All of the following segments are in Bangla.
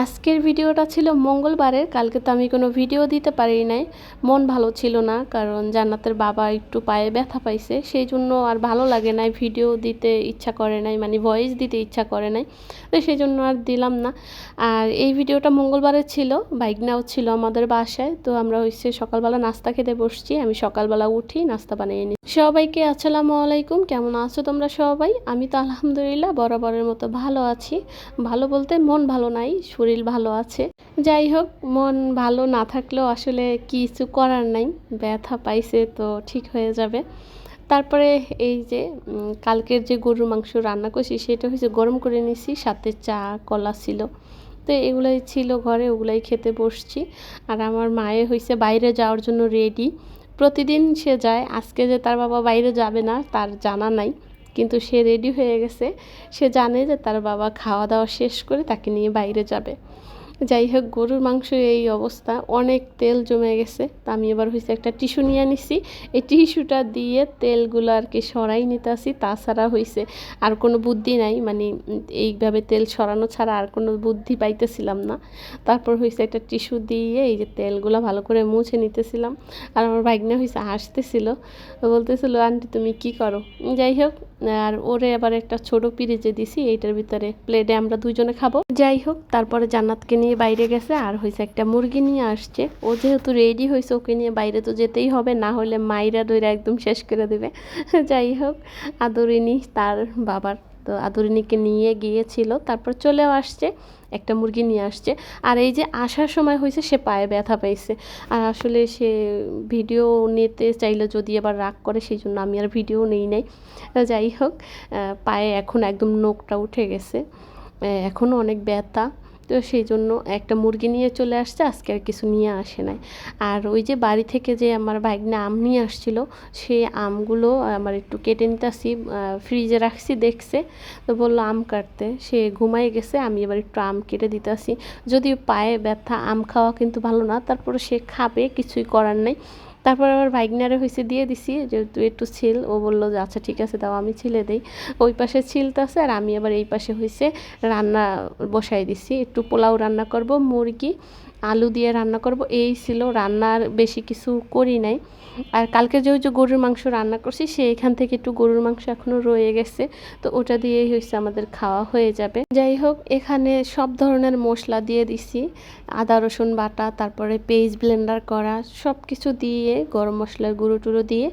আজকের ভিডিওটা ছিল মঙ্গলবারের। কালকে তো আমি কোনো ভিডিও দিতে পারি নাই, মন ভালো ছিল না, কারণ জান্নাতের বাবা একটু পায়ে ব্যথা পাইছে, সেই জন্য আর ভালো লাগে নাই, ভিডিও দিতে ইচ্ছা করে নাই, মানে ভয়েস দিতে ইচ্ছা করে নাই, তো সেই জন্য আর দিলাম না। আর এই ভিডিওটা মঙ্গলবারের ছিল, বাইকনাও ছিল আমাদের বাসায়, তো আমরা হচ্ছে সকালবেলা নাস্তা খেতে বসছি। আমি সকালবেলা উঠি নাস্তা বানিয়ে নিই। সবাইকে আসসালামু আলাইকুম, কেমন আছো তোমরা সবাই? আমি তো আলহামদুলিল্লাহ বরাবরের মতো ভালো আছি। ভালো বলতে মন ভালো নাই, শরীর ভালো আছে। যাই হোক, মন ভালো না থাকলেও আসলে কিছু করার নাই, ব্যথা পাইছে তো ঠিক হয়ে যাবে। তারপরে এই যে কালকের যে গরুর মাংস রান্না করছি সেটা হচ্ছে গরম করে নিছি, সাথে চা কলা ছিল, তো এগুলাই ছিল ঘরে, ওগুলাই খেতে বসছি। আর আমার মায়ে হয়েছে বাইরে যাওয়ার জন্য রেডি। প্রতিদিন সে যায়, আজকে যে তার বাবা বাইরে যাবে না তার জানা নাই, কিন্তু সে রেডি হয়ে গেছে। সে জানে যে তার বাবা খাওয়া দাওয়া শেষ করে তাকে নিয়ে বাইরে যাবে। যাই হোক, গরুর মাংস এই অবস্থা, অনেক তেল জমে গেছে। তা আমি এবার হয়েছে একটা টিস্যু নিয়ে নিছি, এই টিস্যুটা দিয়ে তেলগুলো আর কি সরাই নিতে আসি। তাছাড়া হয়েছে আর কোনো বুদ্ধি নাই, মানে এইভাবে তেল সরানো ছাড়া আর কোনো বুদ্ধি পাইতেছিলাম না। তারপর হয়েছে একটা টিস্যু দিয়ে এই যে তেলগুলো ভালো করে মুছে নিতেছিলাম। আর আমার ভাগ্নে হয়েছে হাসতেছিল, বলতেছিল আন্টি তুমি কি করো। যাই হোক, আর ওরে আবার একটা ছোট পিরিজে দিছি, এইটার ভিতরে প্লেটে আমরা দুজনে খাবো। যাই হোক, তারপরে জান্নাতকে নিয়ে বাইরে গেছে, আর হয়েছে একটা মুরগি নিয়ে আসছে। ও যেহেতু রেডি হয়েছে, ওকে নিয়ে বাইরে তো যেতেই হবে, না হলে মাইরা দইরা একদম শেষ করে দেবে। যাই হোক, আদরিনী তার বাবার, তো আদরিনীকে নিয়ে গিয়েছিল, তারপর চলেও আসছে, একটা মুরগি নিয়ে আসছে। আর এই যে আসার সময় হয়েছে সে পায়ে ব্যথা পাইছে, আর আসলে সে ভিডিও নিতে চাইলে যদি আবার রাগ করে, সেই জন্য আমি আর ভিডিও নেই নাই। যাই হোক, পায়ে এখন একদম নোকটা উঠে গেছে, এখনও অনেক ব্যথা, তো সেই জন্য একটা মুরগি নিয়ে চলে আসছে, আজকে আর কিছু নিয়ে আসে নাই। আর ওই যে বাড়ি থেকে যে আমার ভাগ্নে আম নিয়ে আসছিল, সেই আমগুলো আমার একটু কেটে নিতে আসি, ফ্রিজে রাখছি, দেখছে তো বললো আম কাটতে, সে ঘুমাই গেছে, আমি এবার একটু আম কেটে দিতে আসি। যদিও পায়ে ব্যথা, আম খাওয়া কিন্তু ভালো না, তারপরে সে খাবে, কিছুই করার নেই। তারপর আবার ভাইগনারে হয়েছে দিয়ে দিছি যে তুই একটু ছিল, ও বললো যে আচ্ছা ঠিক আছে দাও, আমি ছিলে দেই। ওই পাশে ছিলতেছে, আর আমি আবার এই পাশে হয়েছে রান্না বসাই দিছি, একটু পোলাও রান্না করব, মুরগি আলু দিয়ে রান্না করব, এই ছিল রান্নার, বেশি কিছু করি নাই। আর কালকে যে ওই যে গরুর মাংস রান্না করছি, সেইখান থেকে একটু গরুর মাংস এখনও রয়ে গেছে, তো ওটা দিয়েই হয়েছে আমাদের খাওয়া হয়ে যাবে। যাই হোক, এখানে সব ধরনের মশলা দিয়ে দিছি, আদা রসুন বাটা, তারপরে পেস্ট ব্লেন্ডার করা, সব কিছু দিয়ে, গরম মশলার গুঁড়ো টুড়ো দিয়ে,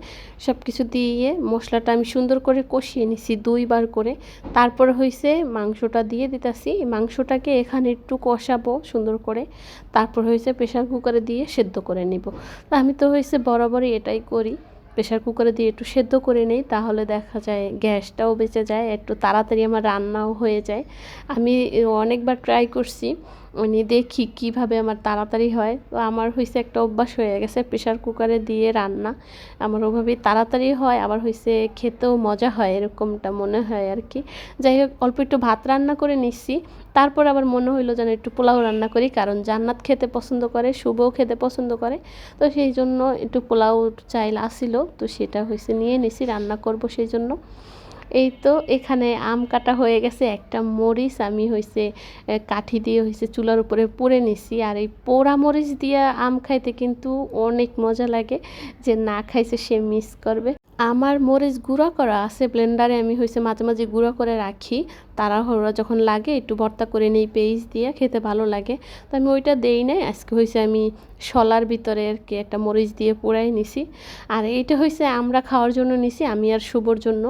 সব কিছু দিয়ে মশলাটা আমি সুন্দর করে কষিয়ে নিছি 2বার করে। তারপর হয়েছে মাংসটা দিয়ে দিতেছি, মাংসটাকে এখানে একটু কষাবো সুন্দর করে, তারপর হয়েছে প্রেশার কুকারে দিয়ে সেদ্ধ করে নিব। আমি তো হয়েছে বরাবরই এটাই করি, প্রেশার কুকারে দিয়ে একটু সেদ্ধ করে নেই, তাহলে দেখা যায় গ্যাসটাও বেঁচে যায়, একটু তাড়াতাড়ি আমার রান্নাও হয়ে যায়। আমি অনেকবার ট্রাই করছি, মানে দেখি কিভাবে আমার তাড়াতাড়ি হয়, তো আমার হয়েছে একটা অভ্যাস হয়ে গেছে প্রেশার কুকারে দিয়ে রান্না, আমার ওভাবেই তাড়াতাড়ি হয়, আবার হয়েছে খেতেও মজা হয়, এরকমটা মনে হয় আর কি। যাই হোক, অল্প একটু ভাত রান্না করে নিচ্ছি, তারপর আবার মনে হইলো যেন একটু পোলাও রান্না করি, কারণ জান্নাত খেতে পছন্দ করে, শুভও খেতে পছন্দ করে, তো সেই জন্য একটু পোলাও চাইল আসিল, তো সেটা হয়েছে নিয়ে নিছি, রান্না করব সেই জন্য। এই তো এখানে আম কাটা হয়ে গেছে, একটা মরিচ আমি হয়েছে কাঠি দিয়ে হয়েছে চুলার উপরে পুড়ে নিছি। আর এই পোড়া মরিচ দিয়ে আম খাইতে কিন্তু অনেক মজা লাগে, যে না খাইছে সে মিস করবে। আমার মরিচ গুঁড়া করা আছে ব্লেন্ডারে, আমি হয়েছে মাঝে মাঝে গুঁড়া করে রাখি, তাড়াহুড়া যখন লাগে একটু ভর্তা করে নেই পেস্ট দিয়ে, খেতে ভালো লাগে, তো আমি ওইটা দেই নাই। আজকে হয়েছে আমি শলার ভিতরে আর কি একটা মরিচ দিয়ে পোড়াই নিছি। আর এইটা হয়েছে আমরা খাওয়ার জন্য নিছি, আমি আর শুভর জন্য,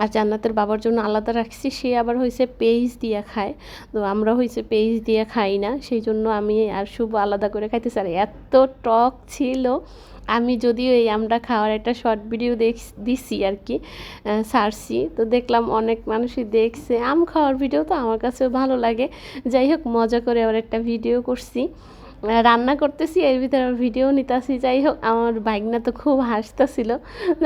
আর জান্নাতের বাবার জন্য আলাদা রাখছি, সে আবার হয়েছে পেস্ট দিয়ে খায়, তো আমরা হয়েছে পেস্ট দিয়ে খাই না, সেই জন্য আমি আর শুভ আলাদা করে খাইতেছি। আর এত টক ছিল, আমি যদিও এই আমরা খাওয়ার একটা শর্ট ভিডিও দিছি আর কি, সারছি, তো দেখলাম অনেক মানুষই দেখছে, আম খাওয়ার ভিডিও তো আমার কাছেও ভালো লাগে। যাই হোক, মজা করে আবার একটা ভিডিও করছি, রান্না করতেছি, এর ভিতরে আমার ভিডিও নিতেছি। যাই হোক, আমার ভাগ্না তো খুব হাসতেছিল,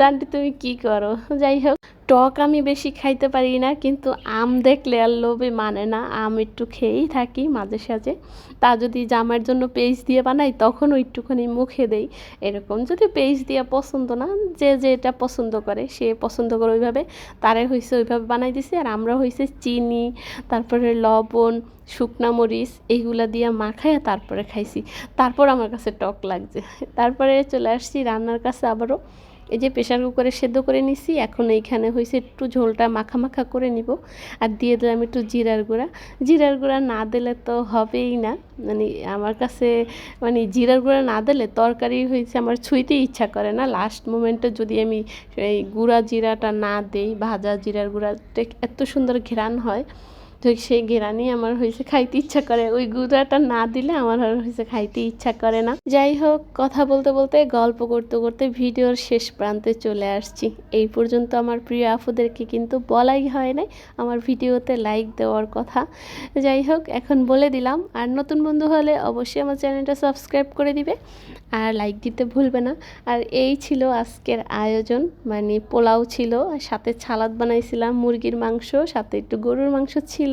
আন্টি তুমি কি করো। যাই হোক, টক আমি বেশি খাইতে পারি না, কিন্তু আম দেখলে আর লোভে মানে না, আম একটু খেয়েই থাকি মাঝে সাঝে। তা যদি জামাইয়ের জন্য পেস্ট দিয়ে বানাই তখনও একটুখানি মুখে দেই, এরকম। যদি পেস্ট দিয়ে পছন্দ না, যে যেটা পছন্দ করে সে পছন্দ করে ওইভাবে, তারে হয়েছে ওইভাবে বানাই দিছি। আর আমরা হয়েছে চিনি, তারপরে লবণ, শুকনা মরিচ এইগুলা দিয়ে মাখাইয়া তারপরে খাইছি। তারপর আমার কাছে টক লাগছে। তারপরে চলে আসছি রান্নার কাছে আবারও। এই যে প্রেসার কুকারে সেদ্ধ করে নিছি, এখন এইখানে হয়েছে একটু ঝোলটা মাখা মাখা করে নিব। আর দিয়ে দিলাম একটু জিরার গুঁড়া। জিরার গুঁড়া না দিলে তো হবেই না, মানে আমার কাছে মানে জিরার গুঁড়া না দিলে তরকারি হয়েছে আমার ছুঁইতেই ইচ্ছা করে না। লাস্ট মোমেন্টে যদি আমি এই গুঁড়া জিরাটা না দেই, ভাজা জিরার গুঁড়াতে এত সুন্দর ঘ্রাণ হয়, তো সেই ঘেরানি আমার হয়েছে খাইতে ইচ্ছা করে, ওই গুঁড়াটা না দিলে আমার আর হয়েছে খাইতে ইচ্ছা করে না। যাই হোক, কথা বলতে বলতে গল্প করতে করতে ভিডিওর শেষ প্রান্তে চলে আসছি। এই পর্যন্ত আমার প্রিয় আপুদেরকে কিন্তু বলাই হয় নাই আমার ভিডিওতে লাইক দেওয়ার কথা। যাই হোক, এখন বলে দিলাম। আর নতুন বন্ধু হলে অবশ্যই আমার চ্যানেলটা সাবস্ক্রাইব করে দিবে আর লাইক দিতে ভুলবে না। আর এই ছিল আজকের আয়োজন, মানে পোলাও ছিল, আর সাথে সালাদ বানাইছিলাম, মুরগির মাংস, সাথে একটু গরুর মাংস ছিল।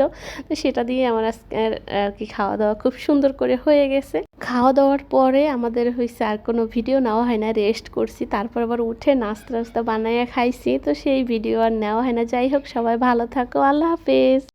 তো সেটা দিয়ে আমার আজকের আর কি খাওয়া দাওয়া খুব সুন্দর করে হয়ে গেছে। খাওয়া দাওয়ার পরে আমাদের হয়েছে আর কোনো ভিডিও নেওয়া হয় না, রেস্ট করছি। তারপর আবার উঠে নাস্তা টাস্তা বানাইয়া খাইছি, তো সেই ভিডিও আর নেওয়া হয় না। যাই হোক, সবাই ভালো থাকো, আল্লাহ হাফেজ।